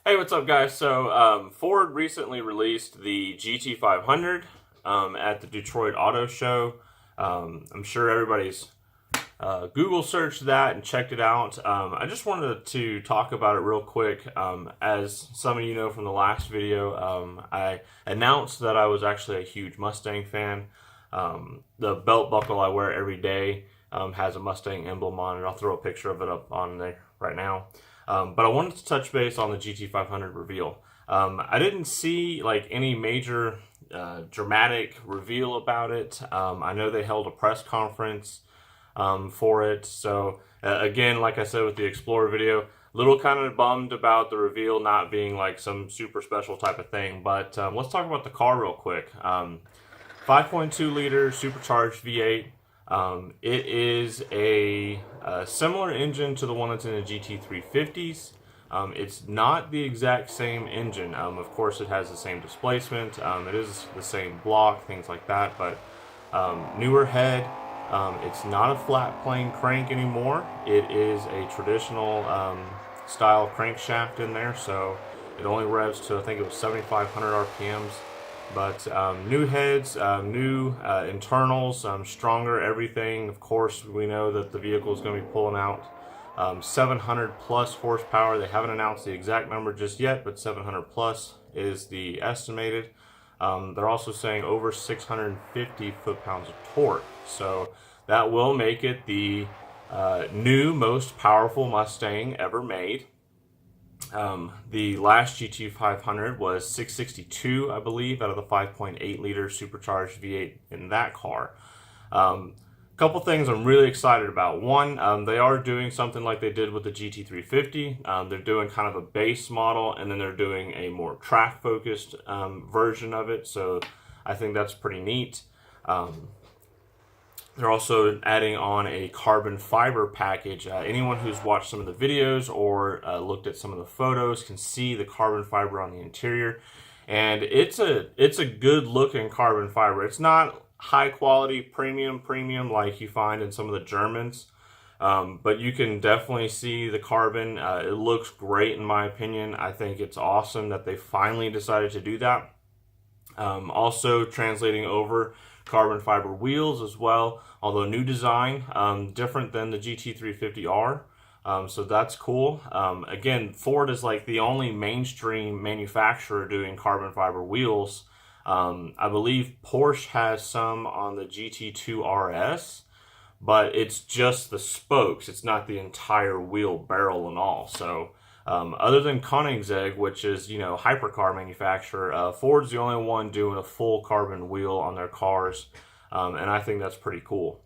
Hey, what's up, guys? So, Ford recently released the GT500 at the Detroit Auto Show. I'm sure everybody's Google searched that and checked it out. I just wanted to talk about it real quick. As some of you know from the last video, I announced that I was actually a huge Mustang fan. The belt buckle I wear every day has a Mustang emblem on it. I'll throw a picture of it up on there right now. But I wanted to touch base on the GT500 reveal. I didn't see like any major dramatic reveal about it. I know they held a press conference for it. So again, like I said with the Explorer video, little kind of bummed about the reveal not being like some super special type of thing. But let's talk about the car real quick. 5.2 liter supercharged V8. It is a similar engine to the one that's in the GT350s. It's not the exact same engine. Of course, it has the same displacement. It is the same block, things like that. But newer head. It's not a flat plane crank anymore. It is a traditional style crankshaft in there. So it only revs to, I think it was 7,500 RPMs. But new heads, new internals, stronger everything. Of course, we know that the vehicle is going to be pulling out 700 plus horsepower. They haven't announced the exact number just yet, but 700 plus is the estimated. They're also saying over 650 foot-pounds of torque. So that will make it the new most powerful Mustang ever made. The last GT500 was 662, I believe, out of the 5.8 liter supercharged V8 in that car. Couple things I'm really excited about. One, they are doing something like they did with the GT350. They're doing kind of a base model, and then they're doing a more track-focused version of it. So I think that's pretty neat. They're also adding on a carbon fiber package. Anyone who's watched some of the videos or looked at some of the photos can see the carbon fiber on the interior. And it's a good looking carbon fiber. It's not high quality premium like you find in some of the Germans. But you can definitely see the carbon. It looks great in my opinion. I think it's awesome that they finally decided to do that. Also translating over carbon fiber wheels as well, although new design, different than the GT350R. So that's cool. Again, Ford is like the only mainstream manufacturer doing carbon fiber wheels. I believe Porsche has some on the GT2 RS, but it's just the spokes. It's not the entire wheel barrel and all. So other than Koenigsegg, which is, hypercar manufacturer, Ford's the only one doing a full carbon wheel on their cars, and I think that's pretty cool.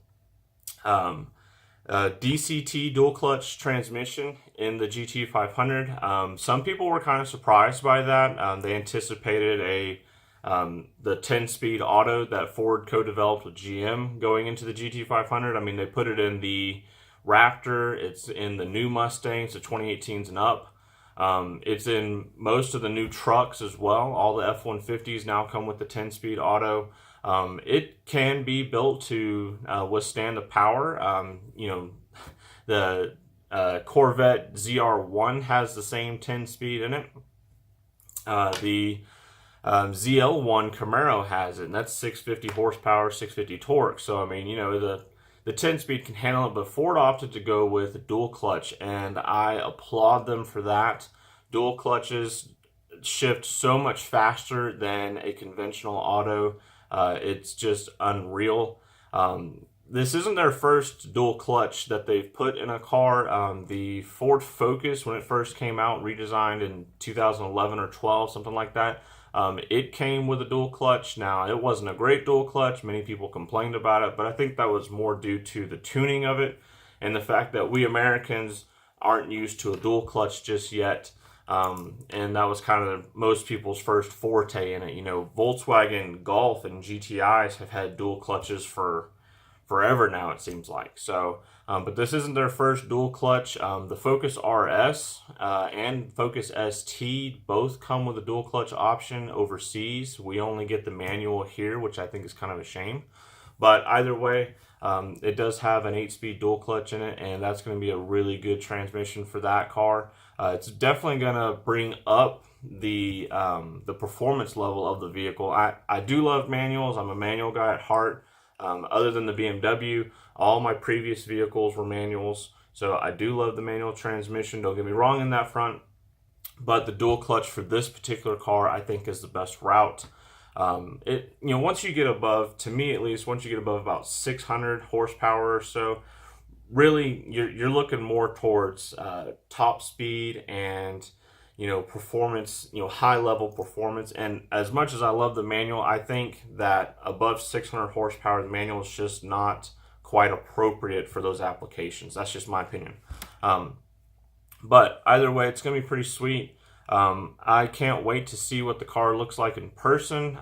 DCT dual clutch transmission in the GT500. Some people were kind of surprised by that. They anticipated the 10-speed auto that Ford co-developed with GM going into the GT500. I mean, they put it in the Raptor, it's in the new Mustangs, the 2018s and up. It's in most of the new trucks as well. All the F-150s now come with the 10-speed auto. It can be built to withstand the power. The Corvette ZR1 has the same 10-speed in it. The ZL1 Camaro has it, and that's 650 horsepower, 650 torque. So, I mean, the 10-speed can handle it, but Ford opted to go with dual clutch, and I applaud them for that. Dual clutches shift so much faster than a conventional auto. It's just unreal. This isn't their first dual clutch that they've put in a car. The Ford Focus, when it first came out, redesigned in 2011 or 12, something like that, it came with a dual clutch. Now, it wasn't a great dual clutch. Many people complained about it, but I think that was more due to the tuning of it and the fact that we Americans aren't used to a dual clutch just yet. And that was kind of most people's first forte in it. Volkswagen Golf and GTIs have had dual clutches for forever now, it seems like. So, but this isn't their first dual clutch. The Focus RS and Focus ST both come with a dual clutch option overseas. We only get the manual here, which I think is kind of a shame. But either way, it does have an 8-speed dual clutch in it, and that's going to be a really good transmission for that car. It's definitely going to bring up the performance level of the vehicle. I do love manuals. I'm a manual guy at heart. Other than the BMW, all my previous vehicles were manuals. So I do love the manual transmission. Don't get me wrong in that front. But the dual clutch for this particular car, I think, is the best route. Once you get above, to me at least, once you get above about 600 horsepower or so, really you're looking more towards top speed and performance, high level performance. And as much as I love the manual, I think that above 600 horsepower, the manual is just not quite appropriate for those applications. That's just my opinion. But either way, it's going to be pretty sweet. I can't wait to see what the car looks like in person.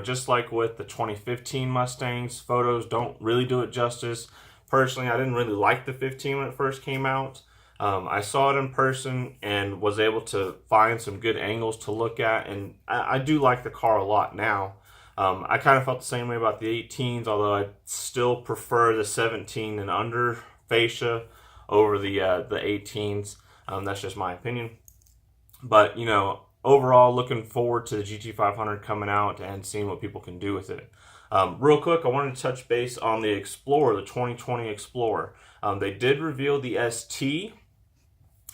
Just like with the 2015 Mustangs, photos don't really do it justice. Personally, I didn't really like the 15 when it first came out. I saw it in person and was able to find some good angles to look at, and I do like the car a lot now. I kind of felt the same way about the 18s, although I still prefer the 17 and under fascia over the 18s. That's just my opinion. But, overall, looking forward to the GT500 coming out and seeing what people can do with it. Real quick, I wanted to touch base on the Explorer, the 2020 Explorer. They did reveal the ST,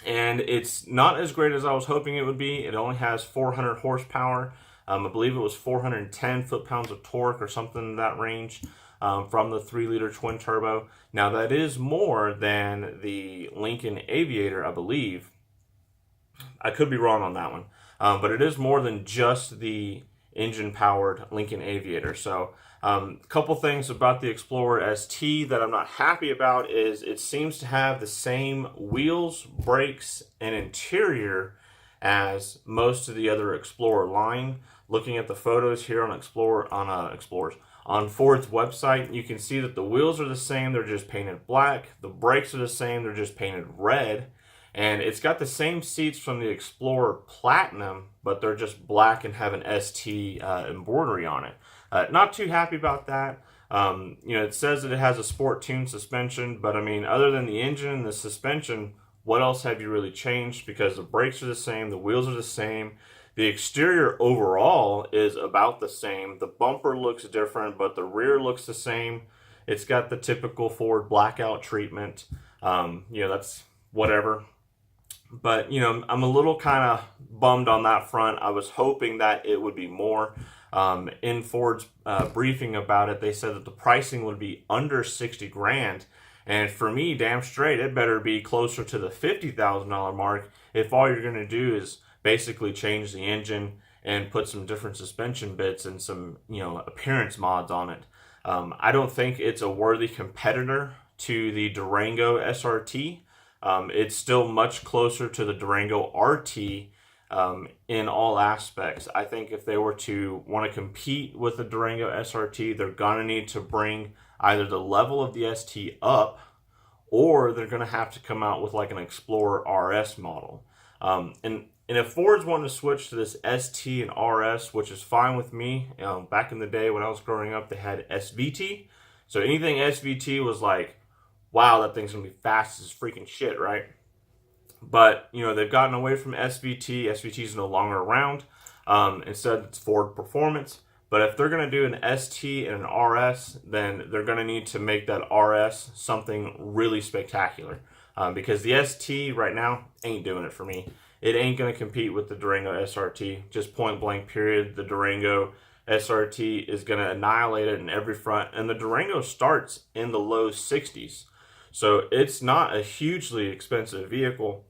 and it's not as great as I was hoping it would be. It only has 400 horsepower. I believe it was 410 foot-pounds of torque or something in that range from the 3-liter twin-turbo. Now, that is more than the Lincoln Aviator, I believe. I could be wrong on that one. But it is more than just the engine-powered Lincoln Aviator. So a couple things about the Explorer ST that I'm not happy about is it seems to have the same wheels, brakes, and interior as most of the other Explorer line. Looking at the photos here on on Ford's website, you can see that the wheels are the same, they're just painted black. The brakes are the same, they're just painted red. And it's got the same seats from the Explorer Platinum, but they're just black and have an ST embroidery on it. Not too happy about that. It says that it has a sport tuned suspension, but I mean, other than the engine and the suspension, what else have you really changed? Because the brakes are the same, the wheels are the same. The exterior overall is about the same. The bumper looks different, but the rear looks the same. It's got the typical Ford blackout treatment. That's whatever. But, I'm a little kind of bummed on that front. I was hoping that it would be more. In Ford's briefing about it, they said that the pricing would be under 60 grand. And for me, damn straight, it better be closer to the $50,000 mark if all you're going to do is basically change the engine and put some different suspension bits and some, appearance mods on it. I don't think it's a worthy competitor to the Durango SRT. It's still much closer to the Durango RT in all aspects. I think if they were to want to compete with the Durango SRT, they're going to need to bring either the level of the ST up, or they're going to have to come out with like an Explorer RS model. And if Ford's wanting to switch to this ST and RS, which is fine with me. Back in the day when I was growing up, they had SVT. So anything SVT was like, wow, that thing's going to be fast as freaking shit, right? But, they've gotten away from SVT. SVT is no longer around. Instead, it's Ford Performance. But if they're going to do an ST and an RS, then they're going to need to make that RS something really spectacular. Because the ST right now ain't doing it for me. It ain't going to compete with the Durango SRT. Just point blank period. The Durango SRT is going to annihilate it in every front. And the Durango starts in the low 60s. So it's not a hugely expensive vehicle.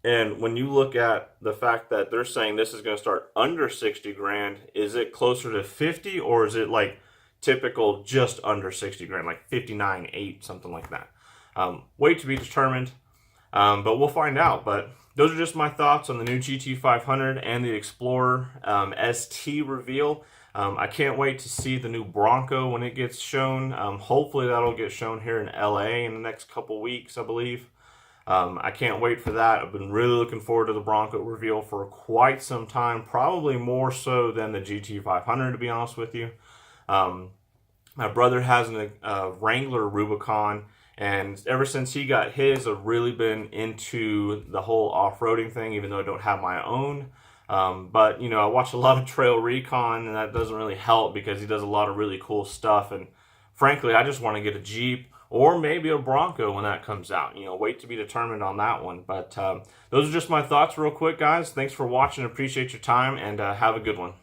And when you look at the fact that they're saying this is going to start under 60 grand, is it closer to 50, or is it like typical just under 60 grand, like 59.8, something like that? Wait to be determined, but we'll find out. But those are just my thoughts on the new GT500 and the Explorer ST reveal. I can't wait to see the new Bronco when it gets shown. Hopefully that'll get shown here in LA in the next couple weeks, I believe. I can't wait for that. I've been really looking forward to the Bronco reveal for quite some time, probably more so than the GT500, to be honest with you. My brother has a Wrangler Rubicon, And ever since he got his, I've really been into the whole off-roading thing, even though I don't have my own. But, you know, I watch a lot of Trail Recon, and that doesn't really help because he does a lot of really cool stuff. And frankly, I just want to get a Jeep or maybe a Bronco when that comes out. You know, wait to be determined on that one. But those are just my thoughts real quick, guys. Thanks for watching. Appreciate your time, and have a good one.